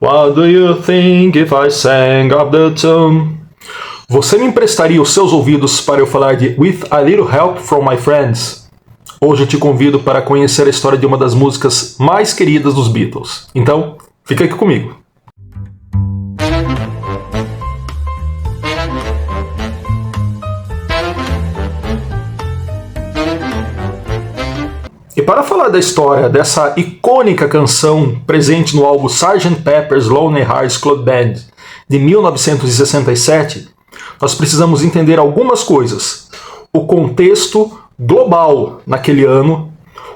What do you think if I sang of the tune? Você me emprestaria os seus ouvidos para eu falar de With a Little Help from My Friends? Hoje eu te convido para conhecer a história de uma das músicas mais queridas dos Beatles. Então, fica aqui comigo. E para falar da história dessa icônica canção presente no álbum Sgt. Pepper's Lonely Hearts Club Band de 1967, nós precisamos entender algumas coisas. O contexto global naquele ano,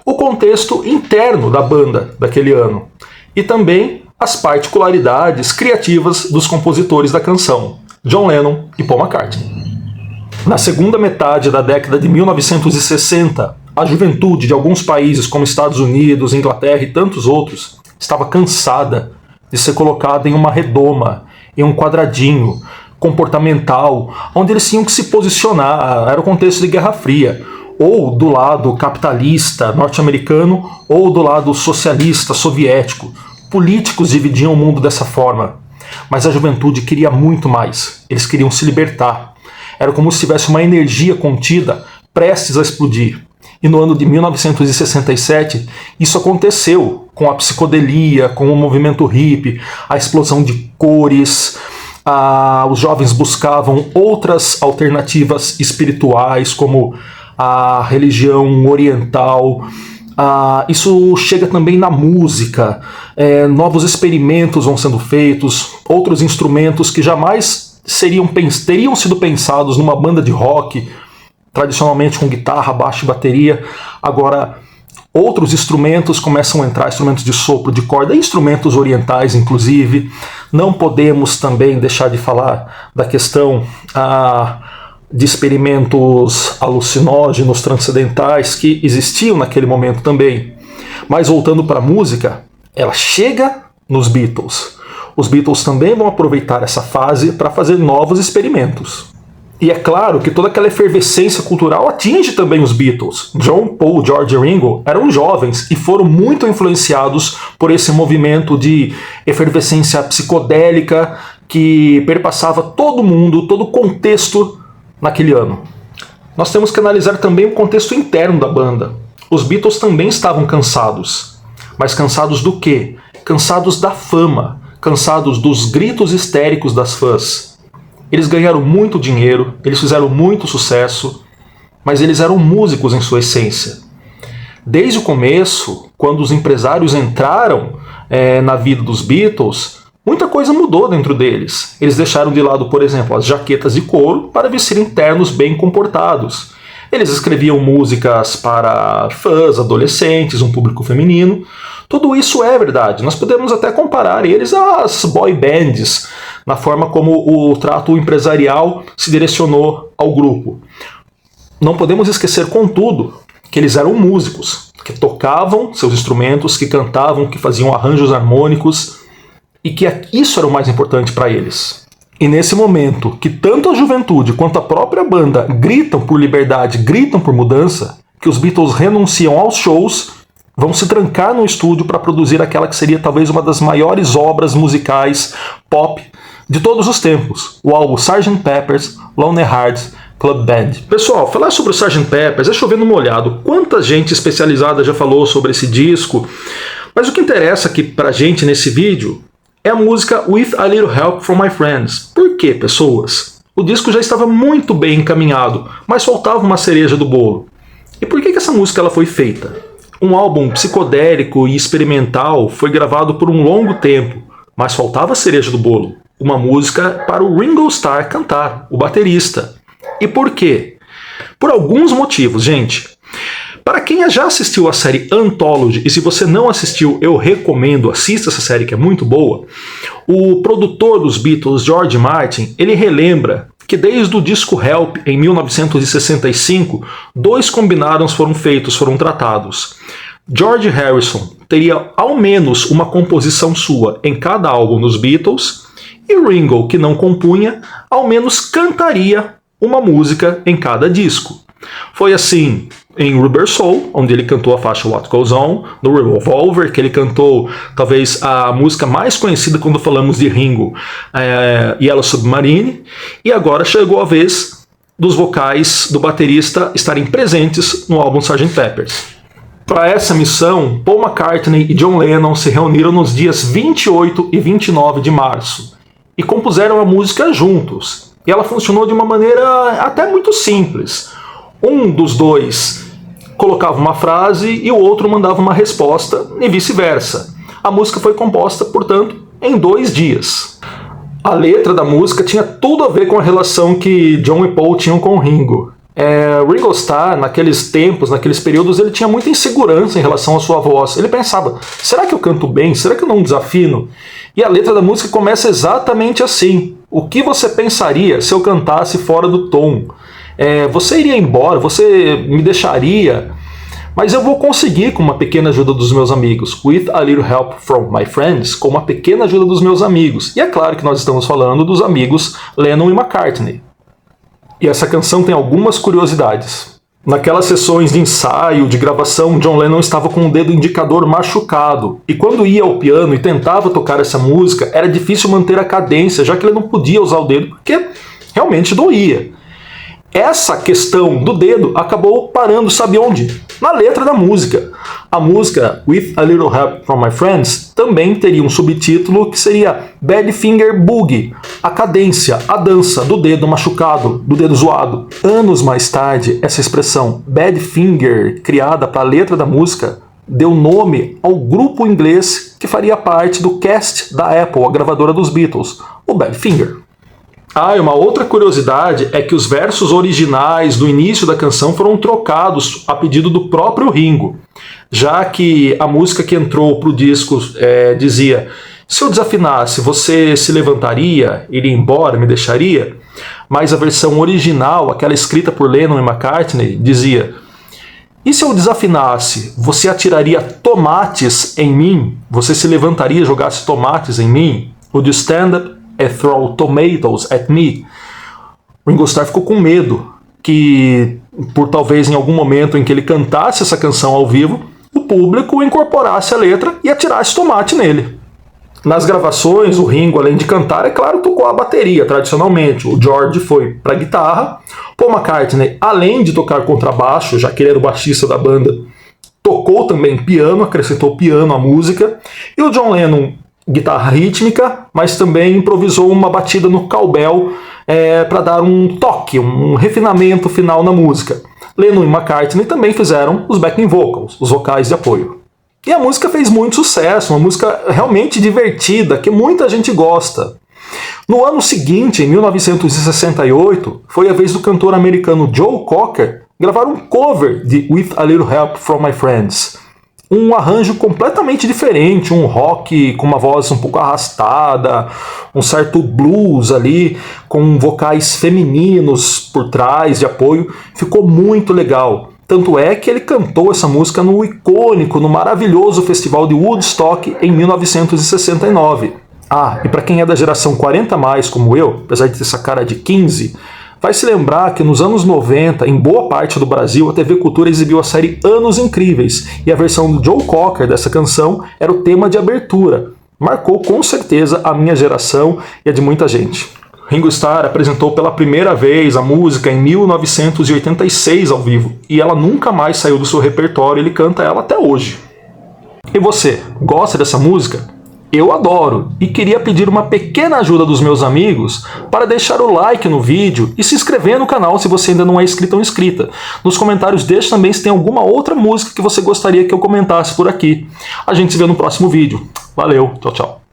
o contexto interno da banda daquele ano e também as particularidades criativas dos compositores da canção, John Lennon e Paul McCartney. Na segunda metade da década de 1960, a juventude de alguns países como Estados Unidos, Inglaterra e tantos outros estava cansada de ser colocada em uma redoma, em um quadradinho comportamental, onde eles tinham que se posicionar. Era o contexto de Guerra Fria, ou do lado capitalista norte-americano, ou do lado socialista soviético. Políticos dividiam o mundo dessa forma, mas a juventude queria muito mais. Eles queriam se libertar. Era como se tivesse uma energia contida, prestes a explodir. E no ano de 1967, isso aconteceu com a psicodelia, com o movimento hippie, a explosão de cores. Os jovens buscavam outras alternativas espirituais, como a religião oriental. Isso chega também na música. Novos experimentos vão sendo feitos, outros instrumentos que jamais teriam sido pensados numa banda de rock, tradicionalmente com guitarra, baixo e bateria. Agora, outros instrumentos começam a entrar, instrumentos de sopro, de corda, instrumentos orientais, inclusive. Não podemos também deixar de falar da questão de experimentos alucinógenos, transcendentais, que existiam naquele momento também. Mas voltando para a música, ela chega nos Beatles. Os Beatles também vão aproveitar essa fase para fazer novos experimentos. E é claro que toda aquela efervescência cultural atinge também os Beatles. John, Paul, George e Ringo eram jovens e foram muito influenciados por esse movimento de efervescência psicodélica que perpassava todo mundo, todo o contexto naquele ano. Nós temos que analisar também o contexto interno da banda. Os Beatles também estavam cansados. Mas cansados do quê? Cansados da fama, cansados dos gritos histéricos das fãs. Eles ganharam muito dinheiro, eles fizeram muito sucesso, mas eles eram músicos em sua essência. Desde o começo, quando os empresários entraram na vida dos Beatles, muita coisa mudou dentro deles. Eles deixaram de lado, por exemplo, as jaquetas de couro para vestirem ternos bem comportados. Eles escreviam músicas para fãs, adolescentes, um público feminino. Tudo isso é verdade. Nós podemos até comparar eles às boy bands, na forma como o trato empresarial se direcionou ao grupo. Não podemos esquecer, contudo, que eles eram músicos, que tocavam seus instrumentos, que cantavam, que faziam arranjos harmônicos, e que isso era o mais importante para eles. E nesse momento, que tanto a juventude quanto a própria banda gritam por liberdade, gritam por mudança, que os Beatles renunciam aos shows, vão se trancar no estúdio para produzir aquela que seria talvez uma das maiores obras musicais pop de todos os tempos, o álbum Sgt. Pepper's Lonely Hearts Club Band. Pessoal, falar sobre o Sgt. Pepper's é chover no molhado. Quanta gente especializada já falou sobre esse disco, mas o que interessa aqui pra gente nesse vídeo é a música With a Little Help from My Friends. Por quê, pessoas? O disco já estava muito bem encaminhado, mas faltava uma cereja do bolo. E por que essa música ela foi feita? Um álbum psicodélico e experimental foi gravado por um longo tempo, mas faltava a cereja do bolo. Uma música para o Ringo Starr cantar, o baterista. E por quê? Por alguns motivos, gente. Para quem já assistiu a série Anthology, e se você não assistiu, eu recomendo, assista essa série que é muito boa, o produtor dos Beatles, George Martin, ele relembra que desde o disco Help, em 1965, 2 combinados foram tratados. George Harrison teria ao menos uma composição sua em cada álbum dos Beatles, e Ringo, que não compunha, ao menos cantaria uma música em cada disco. Foi assim em Rubber Soul, onde ele cantou a faixa What Goes On, no Revolver, que ele cantou talvez a música mais conhecida quando falamos de Ringo, Yellow Submarine, e agora chegou a vez dos vocais do baterista estarem presentes no álbum Sgt. Pepper's. Para essa missão, Paul McCartney e John Lennon se reuniram nos dias 28 e 29 de março e compuseram a música juntos. E ela funcionou de uma maneira até muito simples. Um dos dois colocava uma frase e o outro mandava uma resposta e vice-versa. A música foi composta, portanto, em 2 dias. A letra da música tinha tudo a ver com a relação que John e Paul tinham com o Ringo. Ringo Starr, naqueles tempos, naqueles períodos, ele tinha muita insegurança em relação à sua voz. Ele pensava, será que eu canto bem? Será que eu não desafino? E a letra da música começa exatamente assim. O que você pensaria se eu cantasse fora do tom? Você iria embora? Você me deixaria? Mas eu vou conseguir com uma pequena ajuda dos meus amigos. With a little help from my friends. Com uma pequena ajuda dos meus amigos. E é claro que nós estamos falando dos amigos Lennon e McCartney. E essa canção tem algumas curiosidades. Naquelas sessões de ensaio, de gravação, John Lennon estava com o dedo indicador machucado. E quando ia ao piano e tentava tocar essa música, era difícil manter a cadência, já que ele não podia usar o dedo, porque realmente doía. Essa questão do dedo acabou parando, sabe onde? Na letra da música. A música With a Little Help from My Friends também teria um subtítulo que seria Badfinger Boogie, a cadência, a dança do dedo machucado, do dedo zoado. Anos mais tarde, essa expressão Badfinger, criada para a letra da música, deu nome ao grupo inglês que faria parte do cast da Apple, a gravadora dos Beatles, o Badfinger. E uma outra curiosidade é que os versos originais do início da canção foram trocados a pedido do próprio Ringo, já que a música que entrou para o disco dizia: se eu desafinasse, você se levantaria, iria embora, me deixaria? Mas a versão original, aquela escrita por Lennon e McCartney, dizia: e se eu desafinasse, você atiraria tomates em mim? Você se levantaria e jogasse tomates em mim? Would you stand up and throw tomatoes at me? Ringo Starr ficou com medo que, por talvez em algum momento em que ele cantasse essa canção ao vivo, o público incorporasse a letra e atirasse tomate nele. Nas gravações, o Ringo, além de cantar, é claro, tocou a bateria tradicionalmente. O George foi para a guitarra. Paul McCartney, além de tocar contrabaixo, já que ele era o baixista da banda, tocou também piano, acrescentou piano à música. E o John Lennon, guitarra rítmica, mas também improvisou uma batida no cowbell para dar um toque, um refinamento final na música. Lennon e McCartney também fizeram os backing vocals, os vocais de apoio. E a música fez muito sucesso, uma música realmente divertida, que muita gente gosta. No ano seguinte, em 1968, foi a vez do cantor americano Joe Cocker gravar um cover de With a Little Help from My Friends. Um arranjo completamente diferente, um rock com uma voz um pouco arrastada, um certo blues ali, com vocais femininos por trás de apoio. Ficou muito legal. Tanto é que ele cantou essa música no icônico, no maravilhoso festival de Woodstock em 1969. E para quem é da geração 40+, como eu, apesar de ter essa cara de 15, vai se lembrar que nos anos 90, em boa parte do Brasil, a TV Cultura exibiu a série Anos Incríveis, e a versão do Joe Cocker dessa canção era o tema de abertura. Marcou com certeza a minha geração e a de muita gente. Ringo Starr apresentou pela primeira vez a música em 1986 ao vivo, e ela nunca mais saiu do seu repertório, ele canta ela até hoje. E você, gosta dessa música? Eu adoro, e queria pedir uma pequena ajuda dos meus amigos para deixar o like no vídeo e se inscrever no canal se você ainda não é inscrito ou inscrita. Nos comentários deixe também se tem alguma outra música que você gostaria que eu comentasse por aqui. A gente se vê no próximo vídeo. Valeu, tchau, tchau.